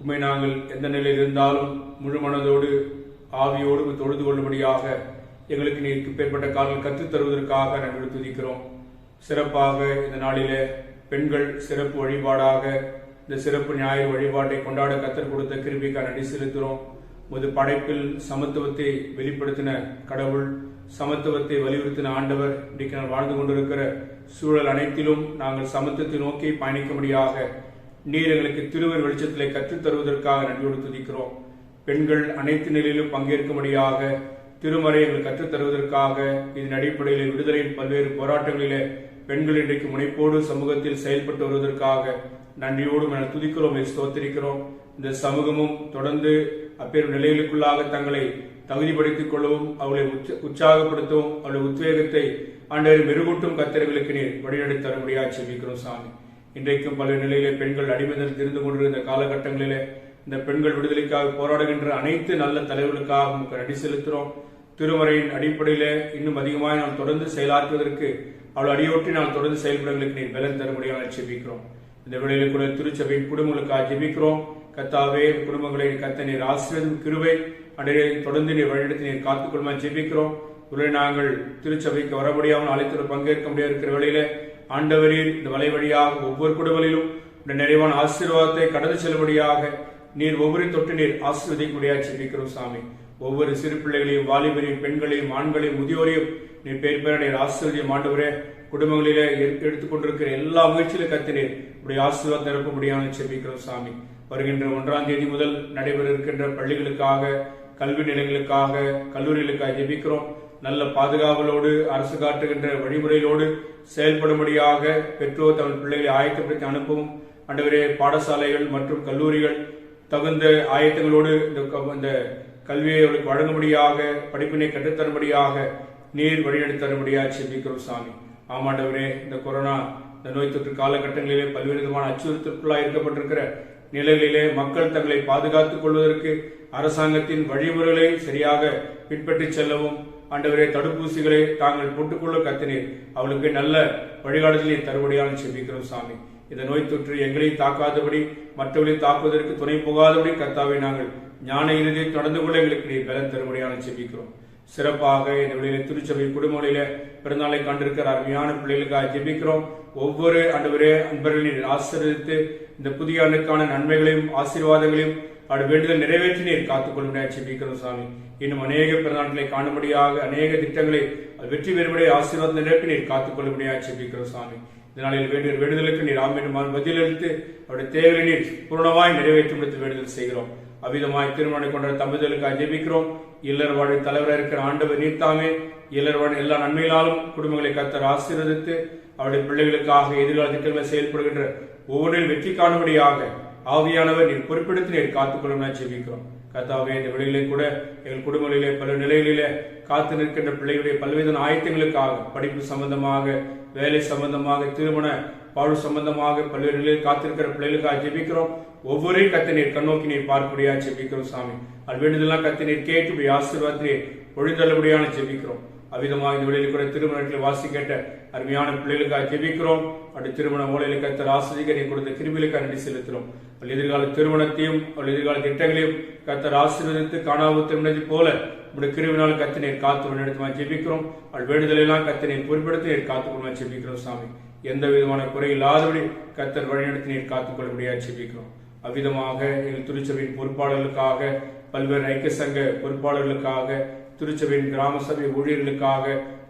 உண்மை நாங்கள் எந்த நிலையில் இருந்தாலும் முழு மனதோடு ஆவியோடு தொழுது கொள்ளும்படியாக எங்களுக்கு நீருக்கு பேர்பட்ட காலங்கள் கற்றுத் தருவதற்காக நாங்கள் துதிக்கிறோம். சிறப்பாக இந்த நாளிலே பெண்கள் சிறப்பு வழிபாடாக இந்த சிறப்பு ஞாயிறு வழிபாட்டை கொண்டாட கத்தர் கொடுத்த கிருபைக்காக நன்றி செலுத்துகிறோம். ஒரு படைப்பில் சமத்துவத்தை வெளிப்படுத்தின கடவுள், சமத்துவத்தை வலியுறுத்தின ஆண்டவர், இன்றைக்கு நான் வாழ்ந்து கொண்டிருக்கிற சூழல் அனைத்திலும் நாங்கள் சமத்துவத்தை நோக்கி பயணிக்கும்படியாக நீர் எங்களுக்கு திருவர் வெளிச்சத்திலே கற்றுத் தருவதற்காக நன்றியோடு துதிக்கிறோம். பெண்கள் அனைத்து நிலையிலும் பங்கேற்கும்படியாக திருமறை எங்களுக்கு கற்றுத் தருவதற்காக இதன் அடிப்படையில் விடுதலையின் பல்வேறு போராட்டங்களிலே பெண்கள் இன்றைக்கு முனைப்போடு சமூகத்தில் செயல்பட்டு வருவதற்காக நன்றியோடு துதிக்கிறோம், ஸ்தோத்திரிக்கிறோம். இந்த சமூகமும் தொடர்ந்து அப்பேறு நிலைகளுக்குள்ளாக தங்களை தகுதிப்படுத்திக் கொள்ளவும், அவளை உற்சாகப்படுத்தவும், அவளுடைய உத்வேகத்தை ஆண்டவரை மெருகூட்டும் கத்திரங்களுக்கு நீர் வழிநடத்தி தரும்படியாக செபிக்கிறோம் சாமி. இன்றைக்கும் பல நிலையிலே பெண்கள் அடிமையில் திருந்து கொண்டிருந்த காலகட்டங்களிலே இந்த பெண்கள் விடுதலைக்காக போராடுகின்ற அனைத்து நல்ல தலைவர்களுக்காக நமக்கு நன்றி செலுத்துகிறோம். திருமறையின் அடிப்படையிலே இன்னும் அதிகமாக நாம் தொடர்ந்து செயலாற்றுவதற்கு அவள் அடியோட்டி நாம் தொடர்ந்து செயல்படுவதற்கு நீர் பலன் தரும்படியாக செபிக்கிறோம். இந்த வேளையில கூட திருச்சபையின் குடும்பங்களுக்காக ஜெபிக்கிறோம். கத்தாவே, குடும்பங்களை கத்த நீர் ஆசீர்வாதம் கிருபை அன்றைய தொடர்ந்து நீர் வழிநடத்தி நீர் காத்துக்கொள்ளுமா ஜெபிக்கிறோம். உடனே நாங்கள் திருச்சபைக்கு வர முடியாமல் அழைத்து பங்கேற்க முடியாது இருக்கிற வேளையில ஆண்டவரீர் இந்த வலை வழியாக ஒவ்வொரு குடும்பங்களிலும் இந்த நிறைவான ஆசீர்வாதத்தை கடந்து செல்லும்படியாக நீர் ஒவ்வொரு தொட்டு நீர் ஆசீர்வதிக்க முடியாது ஜெபிக்கிறோம் சாமி. ஒவ்வொரு சிறு பிள்ளைகளையும், வாலிபரையும், பெண்களையும், ஆண்களையும், முதியோரையும் நீர் பேர் பேர நீர் ஆசீர்வதியும் ஆண்டவரே. குடும்பங்களிலே எடுத்துக்கொண்டிருக்கிற எல்லா முயற்சியிலும் கத்தினீர் இப்படி ஆசீர்வாதம் நிரப்ப முடியாமல் செபிக்கிறோம் சாமி. வருகின்ற 1ஆம் தேதி முதல் நடைபெற இருக்கின்ற பள்ளிகளுக்காக, கல்வி நிலையங்களுக்காக, கல்லூரிகளுக்காக ஜெபிக்கிறோம். நல்ல பாதுகாவலோடு, அரசு காட்டுகின்ற வழிமுறைகளோடு செயல்படும்படியாக பெற்றோர் தங்கள் பிள்ளைகளை ஆயத்தப்படுத்தி அனுப்பவும் ஆண்டவரே. பாடசாலைகள் மற்றும் கல்லூரிகள் தகுந்த ஆயத்தங்களோடு இந்த கல்வியை அவர்களுக்கு வழங்கும்படியாக, படிப்பினை கற்றுத்தரும்படியாக நீர் வழிநடத்தி தரும்படியாக செபிக்கிறோம் சாமி. ஆமாண்டவரே, இந்த கொரோனா இந்த நோய் தொற்று காலகட்டங்களிலே பல்வேறு விதமான அச்சுறுத்தலுக்குள்ளாக இருக்கப்பட்டிருக்கிற நிலைகளிலே மக்கள் தங்களை பாதுகாத்துக் கொள்வதற்கு அரசாங்கத்தின் வழிமுறைகளை சரியாக பின்பற்றி செல்லவும் ஆண்டவரே, தடுப்பூசிகளை தாங்கள் போட்டுக்கொள்ள கத்தினீர் அவளுக்கு நல்ல வழிகாட்டுதலை தருபடியான செபிக்கிறோம் சாமி. இந்த நோய் தொற்று எங்களை தாக்காதபடி, மற்றவர்களை தாக்குவதற்கு துணை போகாதபடி கர்த்தாவை நாங்கள் ஞான இறுதியை தொடர்ந்து கொள்ள எங்களுக்கு நீர் பலன் தருபடியான செபிக்கிறோம். சிறப்பாக இந்த வெளியில திருச்சபை குடும்பங்களில பிறந்தநாளை கண்டிருக்கிற அருமையான பிள்ளைகளுக்காக ஜெபிக்கிறோம். ஒவ்வொரு ஆண்டவரே அன்பர்களின் ஆசீர்வதித்து இந்த புதிய ஆண்டுக்கான நன்மைகளையும் ஆசீர்வாதங்களையும் வேண்டுதல் நிறைவேற்றி நீர் காத்துக்கொள்ளும்படியாக ஜெபிக்கிறோம் சாமி. இன்னும் அநேக பிறநாட்களை காணும்படியாக, அநேக திட்டங்களை வெற்றி பெறும்படியாக ஆசீர்வாதம் நிறைவேற்றி நீர் காத்துக்கொள்ளும்படியாக ஜெபிக்கிறோம் சாமி. இதனால வேண்டுதலுக்கு நீர் ஆமீன் பதிலளித்து அவருடைய தேவையை நீர் பூர்ணமாய் நிறைவேற்றும் வேண்டுதல் செய்கிறோம். அவ்விதமாய் திருமணம் கொண்ட தம்பதிகளுக்காக ஜெபிக்கிறோம். இல்லற வாழ் தலைவராக இருக்கிற ஆண்டவர் நீர்த்தாமே இல்லற வாழ் எல்லா நன்மையினாலும் குடும்பங்களை கர்த்தர் ஆசீர்வதித்து அவருடைய பிள்ளைகளுக்காக எதிர்கால திட்டங்களை செயல்படுகின்ற ஒவ்வொன்றில் வெற்றி காணும்படியாக ஆவியானவர் நீர் பொறுப்பெடுத்து நீர் காத்துக்கொள்ளும் நான் ஜெபிக்கிறோம். கர்த்தாவே, இந்த வெளியிலே கூட எங்கள் குடும்பங்களிலே பல நிலைகளிலே காத்து நிற்கின்ற பிள்ளைகளுடைய பல்வேறு ஆயத்தங்களுக்காக, படிப்பு சம்பந்தமாக, வேலை சம்பந்தமாக, திருமண வாழ்வு சம்பந்தமாக பல்வேறு நிலையில் காத்திருக்கிற பிள்ளைகளுக்காக ஜெபிக்கிறோம். ஒவ்வொரு கத்தை நீர் கண்ணோக்கி நீர் பார்க்கக்கூடியா ஜெபிக்கிறோம் சாமி. அது வேண்டுதெல்லாம் கத்தை நீர் கேட்டு ஆசீர்வாதத்திலே ஒழிந்தள்ளபடியான ஜெபிக்கிறோம். அவ்விதமாக இந்த வெளியில் கூட திருமணத்தில் வாசி கேட்ட அருமையான பிள்ளைகளுக்காக ஜெபிக்கிறோம். அப்படி திருமண மூலையில் கத்தர் ஆசிரியர் கொடுத்த கிருபிகளுக்காக நன்றி செலுத்துகிறோம். அவள் எதிர்கால திருமணத்தையும் அவள் எதிர்கால திட்டங்களையும் கத்தர் ஆசீர்வதித்து காணாமல் திருமணத்தை போல உடைய கிருவினால் கத்தை நீர் காத்து நடத்துமா ஜெபிக்கிறோம். அவள் வேண்டுதலெல்லாம் கத்தை நீர் பொறுப்படுத்தி நீர் காத்துக்கொள்ளுமா ஜெபிக்கிறோம் சாமி. எந்த விதமான குறை இல்லாதபடி கத்தர் வழிநடத்தி நீர் காத்துக்கொள்ள முடியாது ஜெபிக்கிறோம். அவ்விதமாக எங்கள் திருச்சபையின் பொறுப்பாளர்களுக்காக, பல்வேறு ஐக்கிய சங்க பொறுப்பாளர்களுக்காக, திருச்சபையின் கிராம சபை ஊழியர்களுக்காக,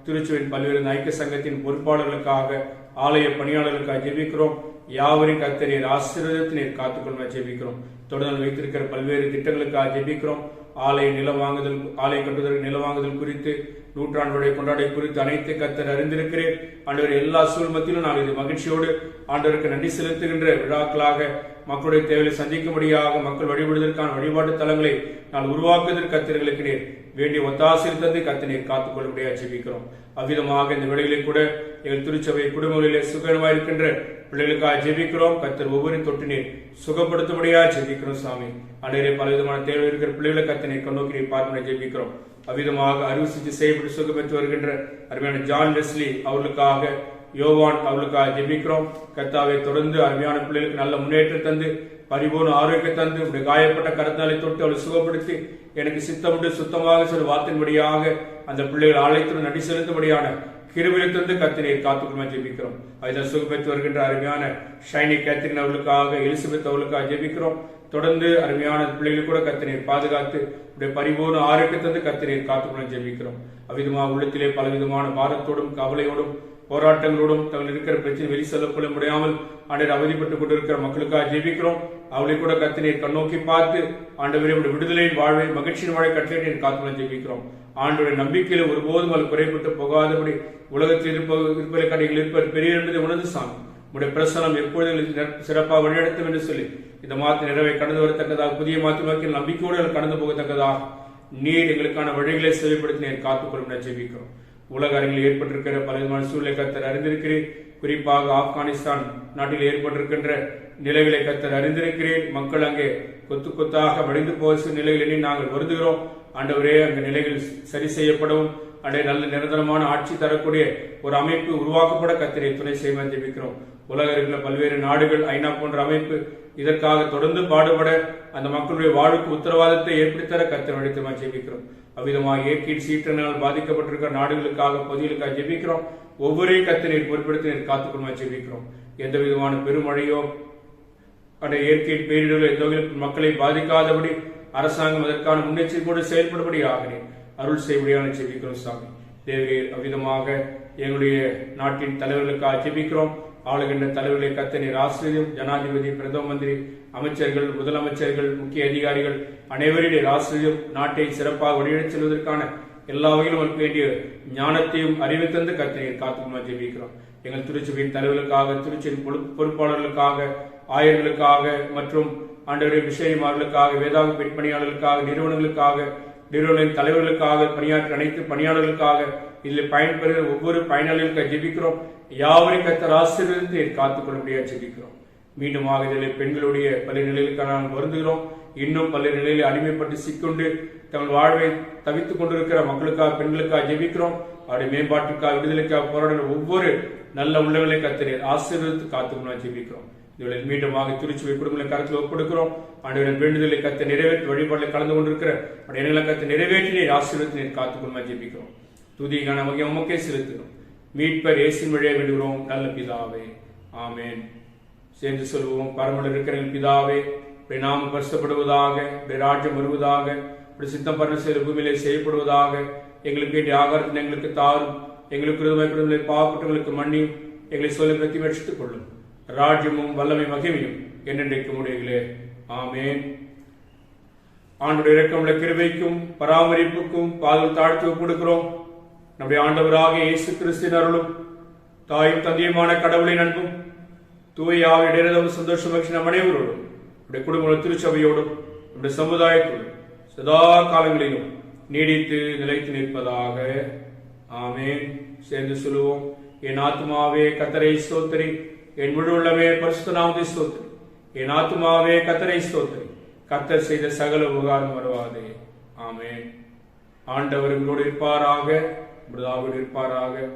திருச்சபையின் பல்வேறு ஐக்கிய சங்கத்தின் பொறுப்பாளர்களுக்காக, ஆலய பணியாளர்களுக்காக ஜெபிக்கிறோம். யாவரையும் கர்த்தர் நீர் ஆசீர்வதித்து நீர் காத்துக்கொள்ள ஜெபிக்கிறோம். தொடர்ந்து வைத்திருக்கிற பல்வேறு திட்டங்களுக்காக ஜெபிக்கிறோம். ஆலய கட்டுதல் நில வாங்குதல் குறித்து, நூற்றாண்டுடைய கொண்டாடை குறித்து அனைத்து கர்த்தர் அறிந்திருக்கிறேன். ஆண்டவர் எல்லா சூழ்மத்திலும் நான் இது மகிழ்ச்சியோடு ஆண்டவருக்கு நன்றி செலுத்துகின்ற விழாக்களாக மக்களுடைய தேவையை சந்திக்கும்படியாக மக்கள் வழிபடுவதற்கான வழிபாட்டு தலங்களை நான் உருவாக்குவதற்கு கர்த்தர்களுக்கு நீர் வேண்டிய ஒத்தாசையில் தந்து கர்த்தர் நீர் காத்துக்கொள்ள முடியாது ஜெபிக்கிறோம். அவ்விதமாக இந்த வேளைகளில் கூட எங்கள் திருச்சபை குடும்பங்களிலே சுகமாயிருக்கின்ற பிள்ளைகளுக்காக ஜெபிக்கிறோம். கர்த்தர் ஒவ்வொரு தொட்டு நீர் சுகப்படுத்தும்படியா ஜெபிக்கிறோம் சாமி. அன்றைய பல விதமான தேவை இருக்கிற பிள்ளைகளை கர்த்தர் நீர் கண்ணோக்கி நீர் பார்க்க ஜெபிக்கிறோம். அவ்விதமாக அறுவை சிகிச்சை செய்யப்பட்டு சுகப்பெற்று வருகின்ற அருமையான ஜான் வெஸ்லி அவர்களுக்காக, யோவான் அவர்களுக்காக ஜெபிக்கிறோம். கர்த்தாவை தொடர்ந்து அருமையான பிள்ளைகளுக்கு நல்ல முன்னேற்றம் தந்து, பரிபூர்ண ஆரோக்கியம் தந்து, உடைய காயப்பட்ட கருத்தாலை தொட்டு அவளை சுகப்படுத்தி, எனக்கு சித்தமுண்டு சுத்தமாக சொல்ல வார்த்தையின்படியாக அந்த பிள்ளைகள் ஆலயத்துடன் நடி செலுத்தும்படியான கிருபையை தந்து கர்த்தர் நீர் காத்துக்கொள்ள ஜெபிக்கிறோம். அதில் சுகப்பெற்று வருகின்ற அருமையான ஷைனி கேத்ரின் அவர்களுக்காக, எலிசபெத் அவர்களுக்காக ஜெபிக்கிறோம். தொடர்ந்து அருமையான பிள்ளைகள் கூட கர்த்தர் நீர் பாதுகாத்து உடைய பரிபூர்ண ஆரோக்கியத்தை கர்த்தர் நீர் காத்துக்கொள்ள ஜெபிக்கிறோம். அவ்விதமாக உள்ளத்திலே பலவிதமான பாரத்தோடும் கவலையோடும் போராட்டங்களோடும் தங்கள் இருக்கிற பிரச்சனை வெளி செல்லப்பட முடியாமல் ஆண்டவர் அவதிப்பட்டுக் கொண்டிருக்கிற மக்களுக்காக ஜெபிக்கிறோம். அவளை கூட கர்த்தர் நீர் கண்ணோக்கி பார்த்து ஆண்டவரே உடைய விடுதலையின் வாழ்வை மகிழ்ச்சியின் வாழை கட்டளை நீர் காத்துக்கொள்ள ஜெபிக்கிறோம். ஆண்டோடைய நம்பிக்கையில ஒருபோதும் அது குறைபட்டு போகாதபடி உலகத்தில் இருப்பதை கடைகள் இருப்பது பெரிய என்பதை உணர்ந்து சாமி. உடைய பிரசனம் எப்பொழுது சிறப்பாக வழிநடத்தும் என்று சொல்லி இந்த மாத நிறைவை கடந்து வரத்தக்கதாக, புதிய மாற்று நோக்கில் நம்பிக்கையோடு கடந்து போகத்தக்கதாக நீர் எங்களுக்கான வழிகளை செயல்படுத்தி நீர் காத்துக்கொள்ளும் ஜெபிக்கிறோம். உலக அரங்கில் ஏற்பட்டிருக்கிற பல விதமான சூழ்நிலை கர்த்தர் அறிந்திருக்கிறேன். குறிப்பாக ஆப்கானிஸ்தான் நாட்டில் ஏற்பட்டிருக்கின்ற நிலைகளை கர்த்தர் அறிந்திருக்கிறேன். மக்கள் அங்கே கொத்து கொத்தாக மடிந்து போகும் நிலைகளில் நாங்கள் வருந்துகிறோம். ஆண்டவரே, அந்த நிலைகள் சரி செய்யப்படவும் அடைய நல்ல நிரந்தரமான ஆட்சி தரக்கூடிய ஒரு அமைப்பு உருவாக்கப்பட கர்த்தரை துணை செய்ய ஜெபிக்கிறோம். உலக இருக்கிற பல்வேறு நாடுகள், ஐநா போன்ற அமைப்பு இதற்காக தொடர்ந்து பாடுபட அந்த மக்களுடைய வாழ்வுக்கு உத்தரவாதத்தை ஏற்படுத்தர கர்த்தர் வழித்தமா ஜெபிக்கிறோம். அவ்விதமாக இயற்கை சீற்றனால் பாதிக்கப்பட்டிருக்கிற நாடுகளுக்காக, பகுதிகளுக்காக ஜெபிக்கிறோம். ஒவ்வொரு கர்த்தரை பொருட்படுத்தி நீர் காத்துக்கொள்ளுமா ஜெபிக்கிறோம். எந்த விதமான பெருமழையோ இயற்கை பேரிடர்களோ எந்த மக்களை பாதிக்காதபடி அரசாங்கம் அதற்கான முன்னெச்சரிக்கையோடு செயல்படும்படி ஆகிறேன் அருள் செய்யப்படியான ஜெபிக்கிறோம் சாமி. தேவையை அவ்விதமாக எங்களுடைய நாட்டின் தலைவர்களுக்காக ஜெபிக்கிறோம். ஆளுகின்ற தலைவர்களை கர்த்தர் நீர் ஆசீர்வதியும். ஜனாதிபதி, பிரதம மந்திரி, அமைச்சர்கள், முதலமைச்சர்கள், முக்கிய அதிகாரிகள் அனைவரையும் ஆசீர்வதியும். நாட்டை சிறப்பாக வழிநடத்தி செல்வதற்கான எல்லா வகையிலும் வேண்டிய ஞானத்தையும் அறிவு தந்து கர்த்தர் நீர் காத்துக்கொள்ள ஜெபிக்கிறோம். எங்கள் திருச்சபையின் தலைவர்களுக்காக, திருச்சியின் பொறுப்பாளர்களுக்காக, ஆயர்களுக்காக மற்றும் ஆண்டவருடைய விஷயமார்களுக்காக, வேதாங்க பெண்பணியாளர்களுக்காக, நிறுவனங்களின் தலைவர்களுக்காக, பணியாற்ற அனைத்து பணியாளர்களுக்காக, இதில் பயன்பெறுகிற ஒவ்வொரு பயனாளிகளுக்காக ஜெபிக்கிறோம். யாவரையும் கர்த்தர் ஆசீர்வதித்து காத்துக்கொள்ள முடியாது ஜெபிக்கிறோம். மீண்டுமாக இதில் பெண்களுடைய பல நிலைகளுக்காக நாங்கள் வருந்துகிறோம். இன்னும் பல நிலையில் அடிமைப்பட்டு சிக்கொண்டு தங்கள் வாழ்வை தவித்துக் கொண்டிருக்கிற மக்களுக்காக, பெண்களுக்காக ஜெபிக்கிறோம். அவருடைய மேம்பாட்டுக்காக, விடுதலைக்காக போராடுகிற ஒவ்வொரு நல்ல உள்ளங்களை கர்த்தர் ஆசீர்வதித்து காத்துக்கொள்ள ஜெபிக்கிறோம். இவர்கள் மீண்டுமாக திருச்சுவை குடும்பங்களை கருத்தில் ஒப்படுக்கிறோம். ஆண்டவரின் வேண்டுதலை கர்த்தர் நிறைவேற்றி வழிபாட்டில் கலந்து கொண்டிருக்கிற எண்ணங்களை கர்த்தர் நிறைவேற்றி நீர் ஆசீர்வதித்து நீர் காத்துக்கொள்ள ஜெபிக்கிறோம். துதிக்கான உமக்கே செலுத்துகிறோம். மீட்பர் இயேசுவின் வழியாக வேண்டுகிறோம் நல்ல பிதாவே, ஆமேன். சேர்ந்து சொல்வோம். பரமண்டல இருக்கிற பிதாவே, நாமம் பரிசுத்தப்படுவதாக, ராஜ்யம் வருவதாக, சித்தம் பரம பூமியிலே செய்யப்படுவதாக. எங்களுக்கு வேண்டிய ஆகாரத்தின் எங்களுக்கு தாரும், எங்களுக்கு பாவப்பட்டவர்களுக்கு மன்னியும், எங்களை சொல்ல பிரத்தி ரட்சித்துக் கொள்ளும். ராஜ்யமும் வல்லமை மகிமையும் என்னென்றைக்கு முடியலே, ஆமேன். ஆண்டுடைய இரக்கமுள்ள கிருபைக்கும் பராமரிப்புக்கும் பாதல் தாழ்த்து கொடுக்கிறோம். நம்முடைய ஆண்டவராக இயேசு கிறிஸ்துவின் அருளும், தாயும் தந்தையுமான கடவுளின் அன்பும், தூய ஆவியுடைய சந்தோஷ மகிழ்ச்சி நம் அனைவரோடும் நம்முடைய குடும்ப திருச்சபையோடும் நம்முடைய சமுதாயத்தோடும் சதா காலங்களிலும் நீடித்து நிலைத்து நிற்பதாக. ஆமென். சேர்ந்து சொல்லுவோம். என் ஆத்துமாவே கர்த்தரை ஸ்தோத்திரி, என் முழு உள்ளமே பரிசுத்த நாமத்தை ஸ்தோத்திரி. என் ஆத்துமாவே கர்த்தரை ஸ்தோத்திரி, கர்த்தர் செய்த சகல உபகாரம் வருவாதே. ஆமென். ஆண்டவர் உங்களோடு இருப்பாராக, இருப்பாராக.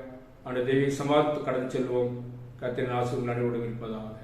அந்த தெய்வீக சமாதானத்தை கடந்து செல்வோம். கர்த்தரின் ஆசீர்வாதம் நடுவோடு இருப்பதாக.